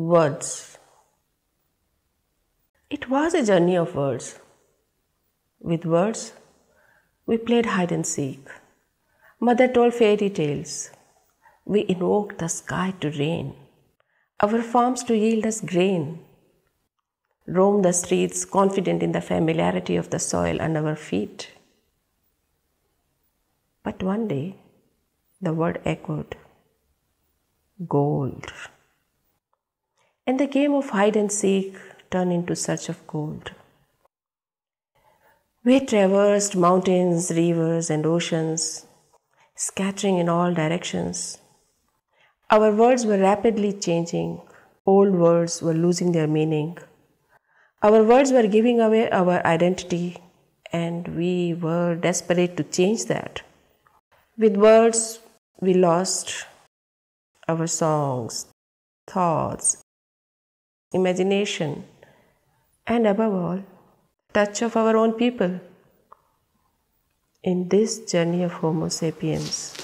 Words. It was a journey of words. With words, we played hide and seek. Mother told fairy tales. We invoked the sky to rain, our farms to yield us grain. Roamed the streets confident in the familiarity of the soil under our feet. But one day, the word echoed, gold. And the game of hide and seek turned into search of gold. We traversed mountains, rivers, and oceans, scattering in all directions. Our words were rapidly changing. Old words were losing their meaning. Our words were giving away our identity, and we were desperate to change that. With words, we lost our songs, thoughts, imagination, and above all, touch of our own people. In this journey of Homo sapiens,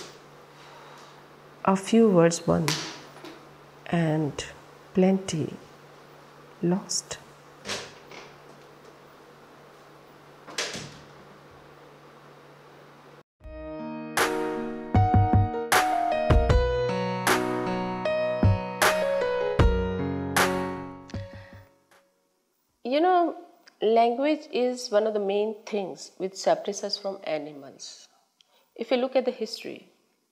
a few words won and plenty lost. Language is one of the main things which separates us from animals. If you look at the history,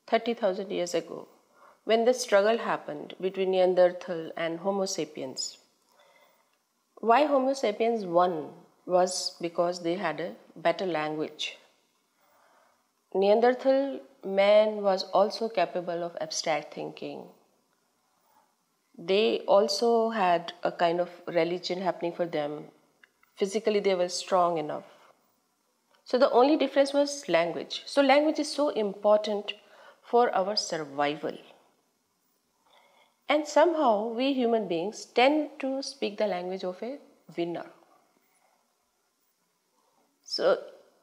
30,000 years ago, when the struggle happened between Neanderthal and Homo sapiens, why Homo sapiens won was because they had a better language. Neanderthal man was also capable of abstract thinking. They also had a kind of religion happening for them. Physically, they were strong enough. So the only difference was language. So language is so important for our survival. And somehow we human beings tend to speak the language of a winner. So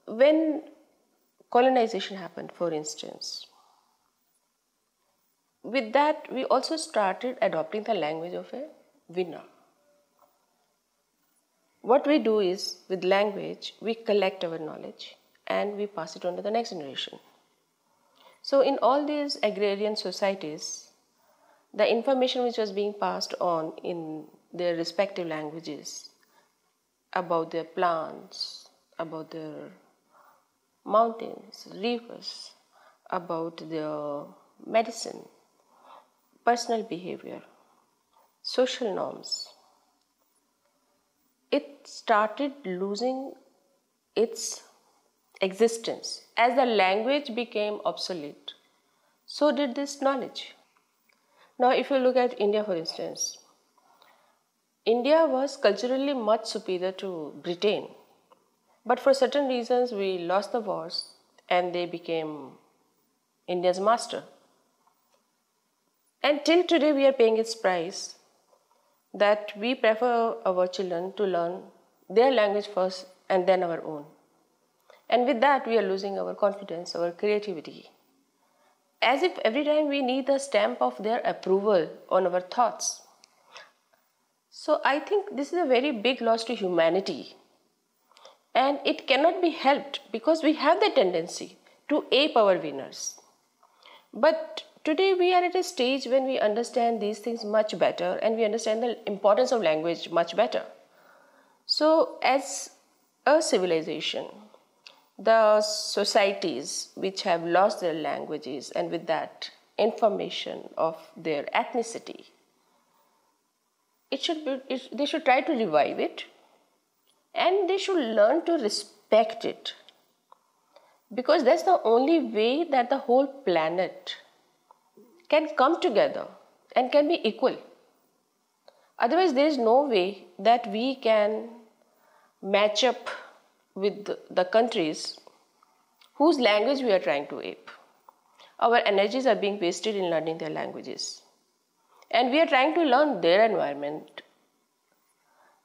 when colonization happened, for instance, with that we also started adopting the language of a winner. What we do is, with language, we collect our knowledge and we pass it on to the next generation. So in all these agrarian societies, the information which was being passed on in their respective languages about their plants, about their mountains, rivers, about their medicine, personal behavior, social norms, it started losing its existence. As the language became obsolete, so did this knowledge. Now, if you look at India, for instance, India was culturally much superior to Britain, but for certain reasons we lost the wars and they became India's master. And till today we are paying its price, that we prefer our children to learn their language first and then our own. And with that we are losing our confidence, our creativity. As if every time we need the stamp of their approval on our thoughts. So I think this is a very big loss to humanity. And it cannot be helped because we have the tendency to ape our winners. But today we are at a stage when we understand these things much better and we understand the importance of language much better. So as a civilization, the societies which have lost their languages and with that information of their ethnicity, they should try to revive it and they should learn to respect it, because that's the only way that the whole planet can come together and can be equal. Otherwise, there is no way that we can match up with the countries whose language we are trying to ape. Our energies are being wasted in learning their languages. And we are trying to learn their environment.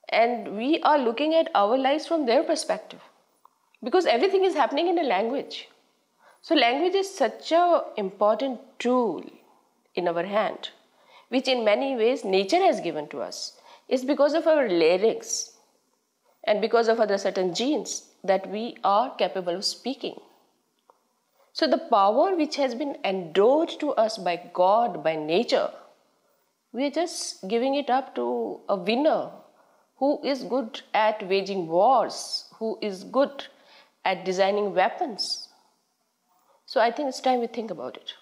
And we are looking at our lives from their perspective. Because everything is happening in a language. So language is such an important tool in our hand, which in many ways nature has given to us. It's because of our larynx and because of other certain genes that we are capable of speaking. So the power which has been endowed to us by God, by nature, we are just giving it up to a winner who is good at waging wars, who is good at designing weapons. So I think it's time we think about it.